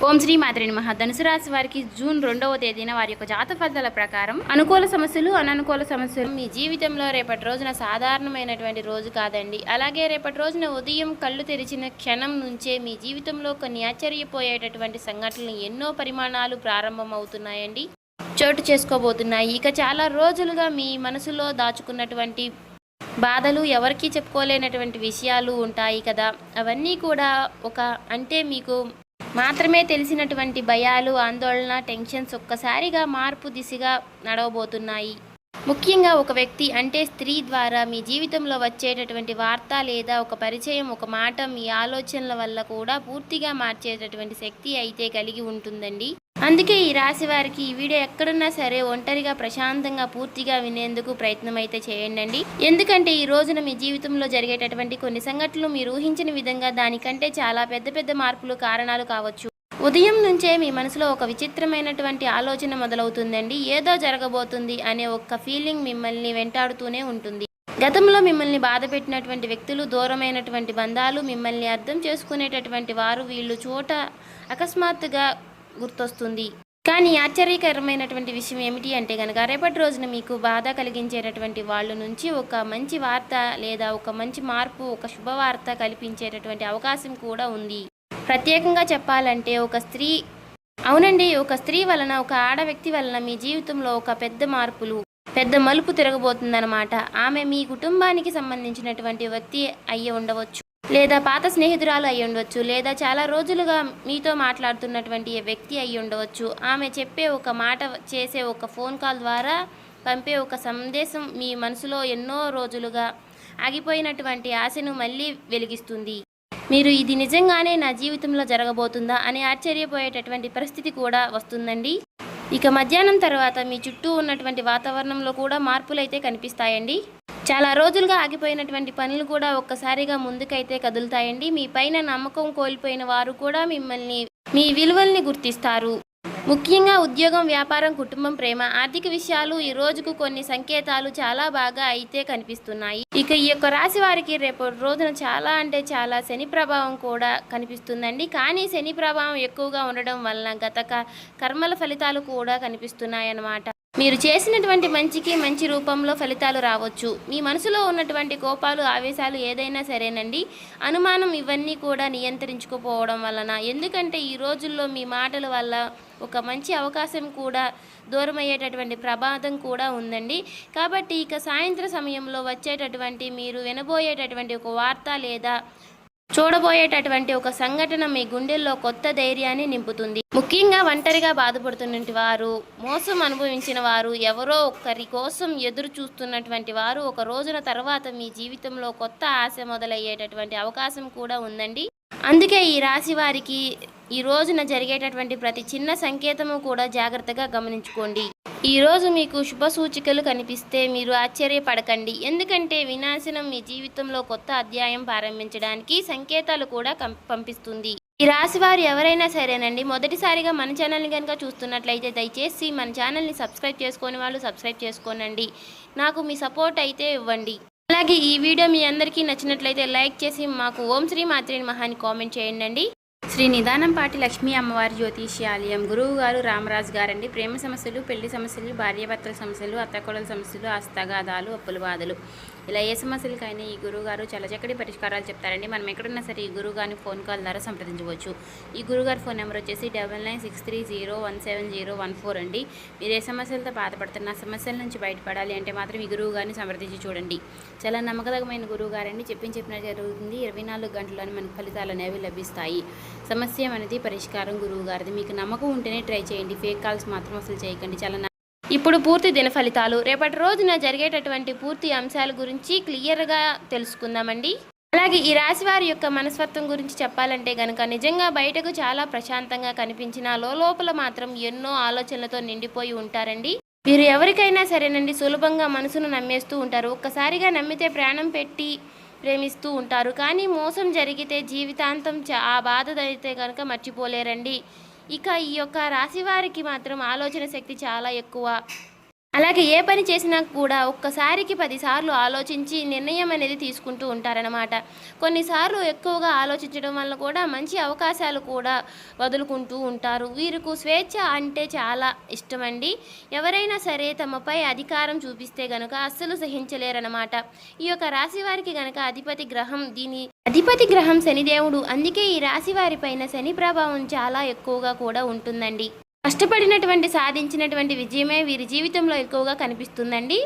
ఓం శ్రీ మాత్రే నమః. ధనుసు రాశి వారికి జూన్ 2వ తేదీన వారి యొక్క జాతక ఫలితాల ప్రకారం అనుకూల సమస్యలు, అననుకూల సమస్యలు మీ జీవితంలో రేపటి రోజున సాధారణమైనటువంటి రోజు కాదండి. అలాగే రేపటి రోజున ఉదయం కళ్ళు తెరిచిన క్షణం నుంచే మీ జీవితంలో కొన్ని ఆశ్చర్యపోయేటటువంటి సంఘటనలు ఎన్నో పరిమాణాలు ప్రారంభమవుతున్నాయండి, చోటు చేసుకోబోతున్నాయి. ఇక చాలా రోజులుగా మీ మనసులో దాచుకున్నటువంటి బాధలు, ఎవరికీ చెప్పుకోలేనటువంటి విషయాలు ఉంటాయి కదా, అవన్నీ కూడా మీకు మాత్రమే తెలిసినటువంటి భయాలు, ఆందోళన, టెన్షన్స్ ఒక్కసారిగా మార్పు దిశగా నడవబోతున్నాయి. ముఖ్యంగా ఒక వ్యక్తి అంటే స్త్రీ ద్వారా మీ జీవితంలో వచ్చేటటువంటి వార్త లేదా ఒక పరిచయం, ఒక మాట మీ ఆలోచనల వల్ల కూడా పూర్తిగా మార్చేటటువంటి శక్తి అయితే కలిగి ఉంటుందండి. అందుకే ఈ రాశి వారికి ఈ వీడియో ఎక్కడున్నా సరే ఒంటరిగా ప్రశాంతంగా పూర్తిగా వినేందుకు ప్రయత్నం అయితే చేయండి. ఎందుకంటే ఈ రోజున మీ జీవితంలో జరిగేటటువంటి కొన్ని సంఘటనలు మీరు ఊహించిన విధంగా దానికంటే చాలా పెద్ద పెద్ద మార్పులు కారణాలు కావచ్చు. ఉదయం నుంచే మీ మనసులో ఒక విచిత్రమైనటువంటి ఆలోచన మొదలవుతుందండి. ఏదో జరగబోతుంది అనే ఒక ఫీలింగ్ మిమ్మల్ని వెంటాడుతూనే ఉంటుంది. గతంలో మిమ్మల్ని బాధ పెట్టినటువంటి వ్యక్తులు, దూరమైనటువంటి బంధాలు, మిమ్మల్ని అర్థం చేసుకునేటటువంటి వారు, వీళ్ళు చోట అకస్మాత్తుగా గుర్తొస్తుంది. కానీ ఆశ్చర్యకరమైనటువంటి విషయం ఏమిటి అంటే కనుక రేపటి రోజున మీకు బాధ కలిగించేటటువంటి వాళ్ళ నుంచి ఒక మంచి వార్త లేదా ఒక మంచి మార్పు, ఒక శుభవార్త కల్పించేటటువంటి అవకాశం కూడా ఉంది. ప్రత్యేకంగా చెప్పాలంటే ఒక స్త్రీ వలన, ఒక ఆడ వ్యక్తి వలన మీ జీవితంలో ఒక పెద్ద మలుపు తిరగబోతుందన్నమాట. ఆమె మీ కుటుంబానికి సంబంధించినటువంటి వ్యక్తి అయ్యి ఉండవచ్చు, లేదా పాత స్నేహితురాలు అయి ఉండవచ్చు, లేదా చాలా రోజులుగా మీతో మాట్లాడుతున్నటువంటి వ్యక్తి అయి ఉండవచ్చు. ఆమె చెప్పే ఒక మాట, చేసే ఒక ఫోన్ కాల్ ద్వారా పంపే ఒక సందేశం మీ మనసులో ఎన్నో రోజులుగా ఆగిపోయినటువంటి ఆశను మళ్ళీ వెలిగిస్తుంది. మీరు ఇది నిజంగానే నా జీవితంలో జరగబోతుందా అని ఆశ్చర్యపోయేటటువంటి పరిస్థితి కూడా వస్తుందండి. ఇక మధ్యాహ్నం తర్వాత మీ చుట్టూ ఉన్నటువంటి వాతావరణంలో కూడా మార్పులైతే కనిపిస్తాయండి. చాలా రోజులుగా ఆగిపోయినటువంటి పనులు కూడా ఒక్కసారిగా ముందుకైతే కదులుతాయండి. మీ పైన నమ్మకం కోల్పోయిన వారు కూడా మీ విలువల్ని గుర్తిస్తారు. ముఖ్యంగా ఉద్యోగం, వ్యాపారం, కుటుంబం, ప్రేమ, ఆర్థిక విషయాలు ఈ రోజుకు కొన్ని సంకేతాలు చాలా బాగా అయితే కనిపిస్తున్నాయి. ఇక ఈ యొక్క రాశి వారికి రేపు రోజున చాలా శని ప్రభావం కూడా కనిపిస్తుందండి. కానీ శని ప్రభావం ఎక్కువగా ఉండడం వలన గత కర్మల ఫలితాలు కూడా కనిపిస్తున్నాయన్నమాట. మీరు చేసినటువంటి మంచికి మంచి రూపంలో ఫలితాలు రావచ్చు. మీ మనసులో ఉన్నటువంటి కోపాలు, ఆవేశాలు ఏదైనా సరేనండి, అనుమానం, ఇవన్నీ కూడా నియంత్రించుకోపోవడం వలన, ఎందుకంటే ఈ రోజుల్లో మీ మాటల వల్ల ఒక మంచి అవకాశం కూడా దూరమయ్యేటటువంటి ప్రమాదం కూడా ఉందండి. కాబట్టి ఇక సాయంత్రం సమయంలో వచ్చేటటువంటి మీరు వినబోయేటటువంటి ఒక వార్త లేదా చూడబోయేటటువంటి ఒక సంఘటన మీ గుండెల్లో కొత్త ధైర్యాన్ని నింపుతుంది. ముఖ్యంగా ఒంటరిగా బాధపడుతున్నటువంటి వారు, మోసం అనుభవించిన వారు, ఎవరో ఒకరి కోసం ఎదురు చూస్తున్నటువంటి వారు ఒక రోజున తర్వాత మీ జీవితంలో కొత్త ఆశ మొదలయ్యేటటువంటి అవకాశం కూడా ఉందండి. అందుకే ఈ రాశి వారికి ఈ రోజున జరిగేటటువంటి ప్రతి చిన్న సంకేతము కూడా జాగ్రత్తగా గమనించుకోండి. ఈరోజు మీకు శుభ సూచికలు కనిపిస్తే మీరు ఆశ్చర్యపడకండి. ఎందుకంటే వినాశనం మీ జీవితంలో కొత్త అధ్యాయం ప్రారంభించడానికి సంకేతాలు కూడా పంపిస్తుంది. ఈ రాశి వారు ఎవరైనా సరేనండి, మొదటిసారిగా మన ఛానల్ని కనుక చూస్తున్నట్లయితే దయచేసి మన ఛానల్ని సబ్స్క్రైబ్ చేసుకొని వాళ్ళు సబ్స్క్రైబ్ చేసుకోనండి. నాకు మీ సపోర్ట్ అయితే ఇవ్వండి. అలాగే ఈ వీడియో మీ అందరికీ నచ్చినట్లయితే లైక్ చేసి మాకు ఓం శ్రీ మాత్రే నమః అని కామెంట్ చేయండి. శ్రీ నిదానంపాటి లక్ష్మీ అమ్మవారి జ్యోతిష్యాలయం గురువు గారు రామరాజు గారండి. ప్రేమ సమస్యలు, పెళ్లి సమస్యలు, భార్యాభర్తల సమస్యలు, అత్తకోడల సమస్యలు, హస్తగాదాలు, అప్పుల బాధలు, ఇలా ఏ సమస్యలకైనా ఈ గురువుగారు చాలా చక్కటి పరిష్కారాలు చెప్తారండి. మనం ఎక్కడున్నా సరే ఈ గురువుగారిని ఫోన్ కాల్ ద్వారా సంప్రదించవచ్చు. ఈ గురువుగారి ఫోన్ నెంబర్ వచ్చేసి 9963017014 అండి. మీరు ఏ సమస్యలతో బాధపడుతున్న సమస్యల నుంచి బయటపడాలి అంటే మాత్రం ఈ గురువుగారిని సంప్రదించి చూడండి. చాలా నమ్మకదగమైన గురువుగారండి. చెప్పినట్టు జరుగుతుంది. 24 గంటల్లోనే మనకు ఫలితాలు అనేవి లభిస్తాయి. సమస్య అనేది పరిష్కారం గురువుగారిది. మీకు నమ్మకం ఉంటేనే ట్రై చేయండి. ఫేక్ కాల్స్ మాత్రం అసలు చేయకండి. ఇప్పుడు పూర్తి దిన ఫలితాలు, రేపటి రోజున జరిగేటటువంటి పూర్తి అంశాల గురించి క్లియర్గా తెలుసుకుందామండి. అలాగే ఈ రాశి వారి యొక్క మనస్తత్వం గురించి చెప్పాలంటే కనుక నిజంగా బయటకు చాలా ప్రశాంతంగా కనిపించిన లోపల మాత్రం ఎన్నో ఆలోచనలతో నిండిపోయి ఉంటారండి. మీరు ఎవరికైనా సరేనండి సులభంగా మనసును నమ్మేస్తూ ఉంటారు. ఒక్కసారిగా నమ్మితే ప్రాణం పెట్టి ప్రేమిస్తూ ఉంటారు. కానీ మోసం జరిగితే జీవితాంతం ఆ బాధ అయితే కనుక మర్చిపోలేరండి. ఇక ఈ యొక్క రాశి వారికి మాత్రం ఆలోచన శక్తి చాలా ఎక్కువ. అలాగే ఏ పని చేసినా కూడా ఒక్కసారికి 10 సార్లు ఆలోచించి నిర్ణయం అనేది తీసుకుంటూ ఉంటారనమాట. కొన్నిసార్లు ఎక్కువగా ఆలోచించడం వల్ల కూడా మంచి అవకాశాలు కూడా వదులుకుంటూ ఉంటారు. వీరికి స్వేచ్ఛ అంటే చాలా ఇష్టమండి. ఎవరైనా సరే తమపై అధికారం చూపిస్తే గనుక అస్సలు సహించలేరనమాట. ఈ యొక్క రాశి వారికి గనక అధిపతి గ్రహం శనిదేవుడు. అందుకే ఈ రాశి వారి పైన శని ప్రభావం చాలా ఎక్కువగా కూడా ఉంటుందండి. కష్టపడినటువంటి సాధించినటువంటి విజయమే వీరి జీవితంలో ఎక్కువగా కనిపిస్తుందండి.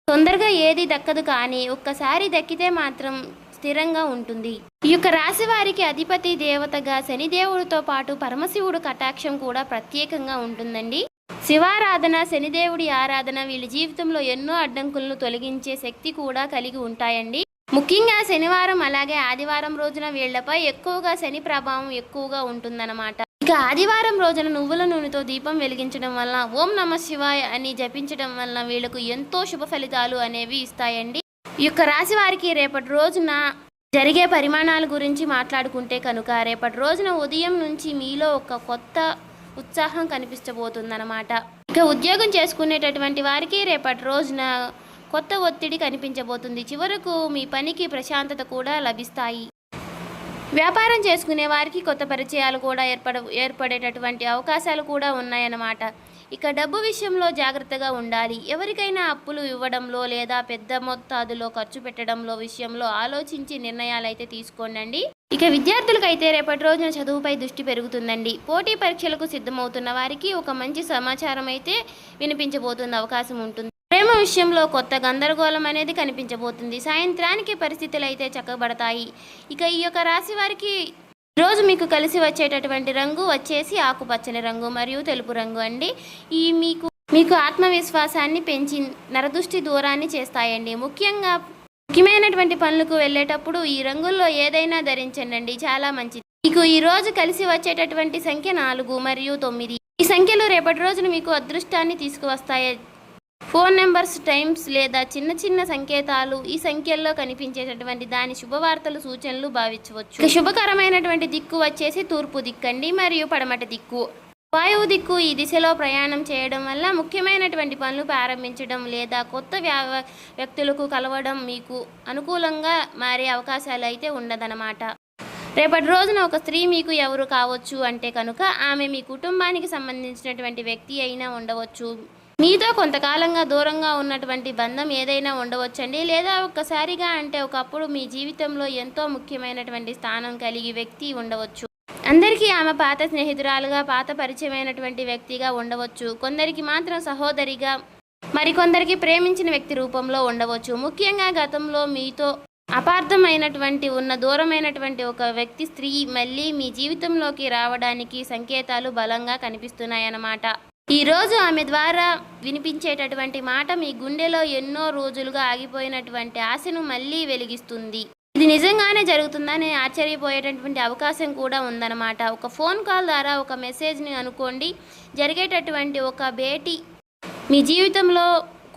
తొందరగా ఏది దక్కదు, కానీ ఒక్కసారి దక్కితే మాత్రం స్థిరంగా ఉంటుంది. ఈ యొక్క రాశి వారికి అధిపతి దేవతగా శనిదేవుడితో పాటు పరమశివుడు కటాక్షం కూడా ప్రత్యేకంగా ఉంటుందండి. శివారాధన, శనిదేవుడి ఆరాధన వీళ్ళ జీవితంలో ఎన్నో అడ్డంకులను తొలగించే శక్తి కూడా కలిగి ఉంటాయండి. ముఖ్యంగా శనివారం అలాగే ఆదివారం రోజున వీళ్లపై ఎక్కువగా శని ప్రభావం ఎక్కువగా ఉంటుందన్నమాట. ఇక ఆదివారం రోజున నువ్వుల నూనెతో దీపం వెలిగించడం వల్ల ఓం నమః శివాయ అని జపించడం వల్ల వీళ్ళకు ఎంతో శుభ ఫలితాలు అనేవి ఇస్తాయండి. ఈ యొక్క రాశి వారికి రేపటి రోజున జరిగే పరిమాణాల గురించి మాట్లాడుకుంటే కనుక రేపటి రోజున ఉదయం నుంచి మీలో ఒక కొత్త ఉత్సాహం కనిపించబోతుందన్నమాట. ఇక ఉద్యోగం చేసుకునేటటువంటి వారికి రేపటి రోజున కొత్త ఒత్తిడి కనిపించబోతుంది. చివరకు మీ పనికి ప్రశాంతత కూడా లభిస్తాయి. వ్యాపారం చేసుకునే వారికి కొత్త పరిచయాలు కూడా ఏర్పడేటటువంటి అవకాశాలు కూడా ఉన్నాయన్నమాట. ఇక డబ్బు విషయంలో జాగ్రత్తగా ఉండాలి. ఎవరికైనా అప్పులు ఇవ్వడంలో లేదా పెద్ద మొత్తాదులో ఖర్చు పెట్టడంలో విషయంలో ఆలోచించి నిర్ణయాలు అయితే తీసుకోండి. ఇక విద్యార్థులకైతే రేపటి రోజున చదువుపై దృష్టి పెరుగుతుందండి. పోటీ పరీక్షలకు సిద్ధమవుతున్న వారికి ఒక మంచి సమాచారం అయితే వినిపించబోతున్న అవకాశం ఉంటుంది. ప్రేమ విషయంలో కొత్త గందరగోళం అనేది కనిపించబోతుంది. సాయంత్రానికి పరిస్థితులు అయితే చక్కబడతాయి. ఇక ఈ యొక్క రాశి వారికి రోజు మీకు కలిసి వచ్చేటటువంటి రంగు వచ్చేసి ఆకుపచ్చని రంగు మరియు తెలుపు రంగు అండి. ఈ మీకు ఆత్మవిశ్వాసాన్ని పెంచి నరదృష్టి దూరాన్ని చేస్తాయండి. ముఖ్యమైనటువంటి పనులకు వెళ్ళేటప్పుడు ఈ రంగుల్లో ఏదైనా ధరించండి, చాలా మంచిది. మీకు ఈ రోజు కలిసి వచ్చేటటువంటి సంఖ్య 4 మరియు 9. ఈ సంఖ్యలు రేపటి రోజున మీకు అదృష్టాన్ని తీసుకువస్తాయి. ఫోన్ నెంబర్స్, టైమ్స్ లేదా చిన్న చిన్న సంకేతాలు ఈ సంఖ్యల్లో కనిపించేటటువంటి దాని శుభవార్తలు, సూచనలు భావించవచ్చు. శుభకరమైనటువంటి దిక్కు వచ్చేసి తూర్పు దిక్కండి మరియు పడమటి దిక్కు. వాయువు దిక్కు. ఈ దిశలో ప్రయాణం చేయడం వల్ల ముఖ్యమైనటువంటి పనులు ప్రారంభించడం లేదా కొత్త వ్యక్తులకు కలవడం మీకు అనుకూలంగా మారే అవకాశాలు అయితే ఉండదన్నమాట. రేపటి రోజున ఒక స్త్రీ మీకు ఎవరు కావచ్చు అంటే కనుక ఆమె మీ కుటుంబానికి సంబంధించినటువంటి వ్యక్తి అయినా ఉండవచ్చు. మీతో కొంతకాలంగా దూరంగా ఉన్నటువంటి బంధం ఏదైనా ఉండవచ్చండి. లేదా ఒక్కసారిగా అంటే ఒకప్పుడు మీ జీవితంలో ఎంతో ముఖ్యమైనటువంటి స్థానం కలిగి వ్యక్తి ఉండవచ్చు. అందరికీ ఆమె పాత స్నేహితురాలుగా, పాత పరిచయమైనటువంటి వ్యక్తిగా ఉండవచ్చు. కొందరికి మాత్రం సహోదరిగా, మరికొందరికి ప్రేమించిన వ్యక్తి రూపంలో ఉండవచ్చు. ముఖ్యంగా గతంలో మీతో అపార్థమైనటువంటి దూరమైనటువంటి ఒక వ్యక్తి స్త్రీ మళ్ళీ మీ జీవితంలోకి రావడానికి సంకేతాలు బలంగా కనిపిస్తున్నాయన్నమాట. ఈరోజు ఆమె ద్వారా వినిపించేటటువంటి మాట మీ గుండెలో ఎన్నో రోజులుగా ఆగిపోయినటువంటి ఆశను మళ్ళీ వెలిగిస్తుంది. ఇది నిజంగానే జరుగుతుందని ఆశ్చర్యపోయేటటువంటి అవకాశం కూడా ఉందన్నమాట. ఒక ఫోన్ కాల్ ద్వారా, ఒక మెసేజ్ని అనుకోండి, జరిగేటటువంటి ఒక భేటీ మీ జీవితంలో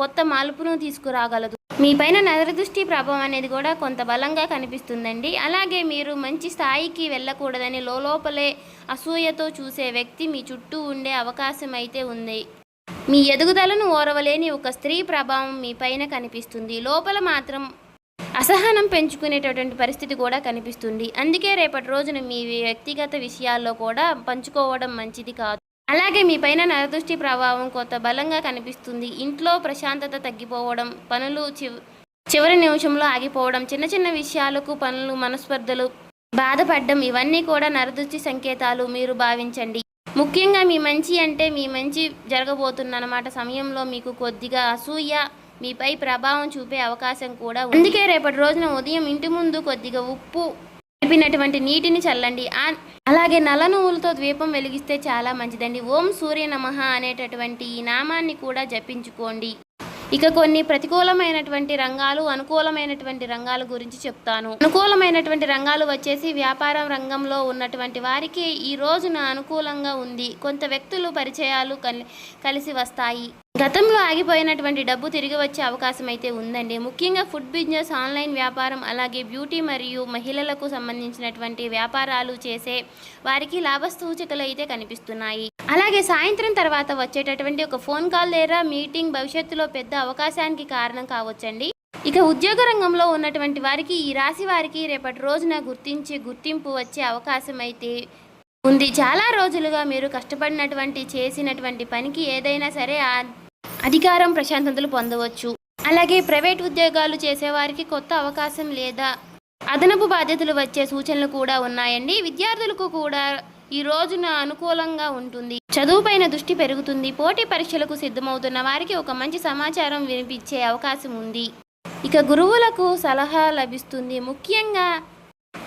కొత్త మార్పును తీసుకురాగలదు. మీ పైన నరదృష్టి ప్రభావం అనేది కూడా కొంత బలంగా కనిపిస్తుందండి. అలాగే మీరు మంచి స్థాయికి వెళ్ళకూడదని లోపలే అసూయతో చూసే వ్యక్తి మీ చుట్టూ ఉండే అవకాశం అయితే ఉంది. మీ ఎదుగుదలను ఓరవలేని ఒక స్త్రీ ప్రభావం మీ పైన కనిపిస్తుంది. లోపల మాత్రం అసహనం పెంచుకునేటటువంటి పరిస్థితి కూడా కనిపిస్తుంది. అందుకే రేపటి రోజున మీ వ్యక్తిగత విషయాల్లో కూడా పంచుకోవడం మంచిది కాదు. అలాగే మీ పైన నరదృష్టి ప్రభావం కొంత బలంగా కనిపిస్తుంది. ఇంట్లో ప్రశాంతత తగ్గిపోవడం, పనులు చివరి నిమిషంలో ఆగిపోవడం, చిన్న చిన్న విషయాలకు పనులు మనస్పర్ధలు, బాధపడడం ఇవన్నీ కూడా నరదృష్టి సంకేతాలు మీరు భావించండి. ముఖ్యంగా మీ మంచి జరగబోతున్నమాట సమయంలో మీకు కొద్దిగా అసూయ మీపై ప్రభావం చూపే అవకాశం కూడా ఉంది. అందుకే రేపటి రోజున ఉదయం ఇంటి ముందు కొద్దిగా ఉప్పు కలిపినటువంటి నీటిని చల్లండి. అలాగే నల్ల నువ్వులతో దీపం వెలిగిస్తే చాలా మంచిదండి. ఓం సూర్య నమః అనేటటువంటి ఈ నామాన్ని కూడా జపించుకోండి. ఇక కొన్ని ప్రతికూలమైనటువంటి రంగాలు, అనుకూలమైనటువంటి రంగాల గురించి చెప్తాను. అనుకూలమైనటువంటి రంగాలు వచ్చేసి వ్యాపారం రంగంలో ఉన్నటువంటి వారికి ఈ రోజున అనుకూలంగా ఉంది. కొంత వ్యక్తులు పరిచయాలు కలిసి వస్తాయి. గతంలో ఆగిపోయినటువంటి డబ్బు తిరిగి వచ్చే అవకాశం అయితే ఉందండి. ముఖ్యంగా ఫుడ్ బిజినెస్, ఆన్లైన్ వ్యాపారం, అలాగే బ్యూటీ మరియు మహిళలకు సంబంధించినటువంటి వ్యాపారాలు చేసే వారికి లాభ సూచికలు అయితే కనిపిస్తున్నాయి. అలాగే సాయంత్రం తర్వాత వచ్చేటటువంటి ఒక ఫోన్ కాల్ లేదా మీటింగ్ భవిష్యత్తులో పెద్ద అవకాశానికి కారణం కావచ్చండి. ఇక ఉద్యోగ రంగంలో ఉన్నటువంటి వారికి, ఈ రాశి వారికి రేపటి రోజున గుర్తింపు వచ్చే అవకాశం అయితే ఉంది. చాలా రోజులుగా మీరు కష్టపడినటువంటి చేసినటువంటి పనికి ఏదైనా సరే అధికారం ప్రశాంతతలు పొందవచ్చు. అలాగే ప్రైవేట్ ఉద్యోగాలు చేసేవారికి కొత్త అవకాశం లేదా అదనపు బాధ్యతలు వచ్చే సూచనలు కూడా ఉన్నాయండి. విద్యార్థులకు కూడా ఈ రోజున అనుకూలంగా ఉంటుంది. చదువుపైన దృష్టి పెరుగుతుంది. పోటీ పరీక్షలకు సిద్ధమవుతున్న వారికి ఒక మంచి సమాచారం వినిపించే అవకాశం ఉంది. ఇక గురువులకు సలహా లభిస్తుంది. ముఖ్యంగా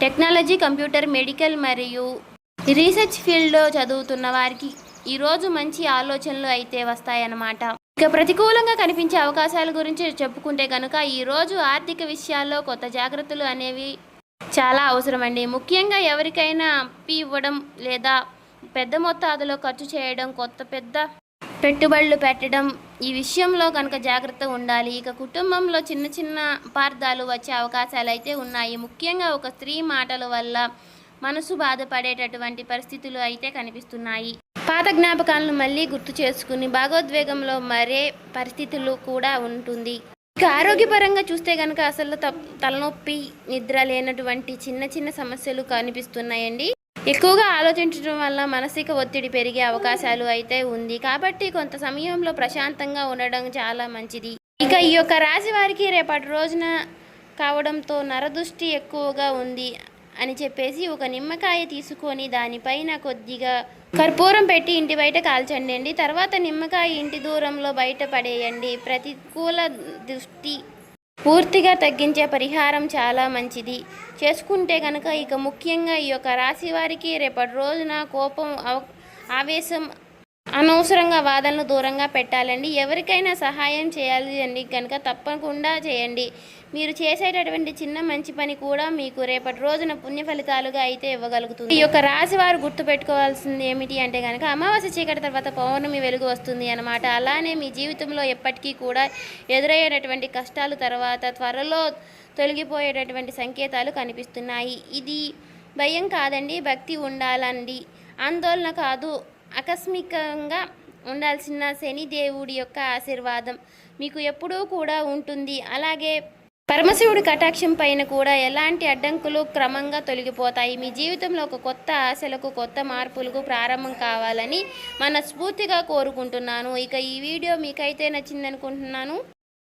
టెక్నాలజీ, కంప్యూటర్, మెడికల్ మరియు రీసెర్చ్ ఫీల్డ్లో చదువుతున్న వారికి ఈరోజు మంచి ఆలోచనలు అయితే వస్తాయన్నమాట. ఇక ప్రతికూలంగా కనిపించే అవకాశాల గురించి చెప్పుకుంటే కనుక ఈరోజు ఆర్థిక విషయాల్లో కొత్త జాగ్రత్తలు అనేవి చాలా అవసరమండి. ముఖ్యంగా ఎవరికైనా అప్పు ఇవ్వడం లేదా పెద్ద మొత్తాదులో ఖర్చు చేయడం, పెద్ద పెట్టుబడులు పెట్టడం, ఈ విషయంలో కనుక జాగ్రత్త ఉండాలి. ఇక కుటుంబంలో చిన్న చిన్న అపార్థాలు వచ్చే అవకాశాలు అయితే ఉన్నాయి. ముఖ్యంగా ఒక స్త్రీ మాటల వల్ల మనసు బాధపడేటటువంటి పరిస్థితులు అయితే కనిపిస్తున్నాయి. పాత జ్ఞాపకాలను మళ్ళీ గుర్తు చేసుకుని భాగోద్వేగంలో మరే పరిస్థితులు కూడా ఉంటుంది. ఇక ఆరోగ్యపరంగా చూస్తే కనుక అసలు తలనొప్పి, నిద్ర లేనటువంటి చిన్న చిన్న సమస్యలు కనిపిస్తున్నాయండి. ఎక్కువగా ఆలోచించడం వల్ల మానసిక ఒత్తిడి పెరిగే అవకాశాలు అయితే ఉంది. కాబట్టి కొంత సమయంలో ప్రశాంతంగా ఉండడం చాలా మంచిది. ఇక ఈ యొక్క రాశి వారికి రేపటి రోజున కావడంతో నరదృష్టి ఎక్కువగా ఉంది అని చెప్పేసి ఒక నిమ్మకాయ తీసుకొని దానిపైన కొద్దిగా కర్పూరం పెట్టి ఇంటి బయట కాల్చండి. తర్వాత నిమ్మకాయ ఇంటి దూరంలో బయట పడేయండి. ప్రతికూల దృష్టి పూర్తిగా తగ్గించే పరిహారం చాలా మంచిది చేసుకుంటే కనుక. ఇక ముఖ్యంగా ఈ యొక్క రాశి వారికి రేపటి రోజున కోపం, ఆవేశం, అనవసరంగా వాదనలు దూరంగా పెట్టాలండి. ఎవరికైనా సహాయం చేయాలి అండి కనుక తప్పకుండా చేయండి. మీరు చేసేటటువంటి చిన్న మంచి పని కూడా మీకు రేపటి రోజున పుణ్య ఫలితాలుగా అయితే ఇవ్వగలుగుతుంది. ఈ యొక్క రాశి వారు గుర్తుపెట్టుకోవాల్సింది ఏమిటి అంటే కనుక అమావాస్య చీకటి తర్వాత పౌర్ణమి వెలుగు వస్తుంది అన్నమాట. అలానే మీ జీవితంలో ఎప్పటికీ కూడా ఎదురయ్యేటటువంటి కష్టాలు తర్వాత త్వరలో తొలగిపోయేటటువంటి సంకేతాలు కనిపిస్తున్నాయి. ఇది భయం కాదండి, భక్తి ఉండాలండి, ఆందోళన కాదు. ఆకస్మికంగా ఉండాల్సిన శని దేవుడి యొక్క ఆశీర్వాదం మీకు ఎప్పుడూ కూడా ఉంటుంది. అలాగే పరమశివుడి కటాక్షం పైన కూడా ఎలాంటి అడ్డంకులు క్రమంగా తొలగిపోతాయి. మీ జీవితంలో ఒక కొత్త ఆశలకు, కొత్త మార్పులకు ప్రారంభం కావాలని మనస్ఫూర్తిగా కోరుకుంటున్నాను. ఇక ఈ వీడియో మీకైతే నచ్చిందనుకుంటున్నాను.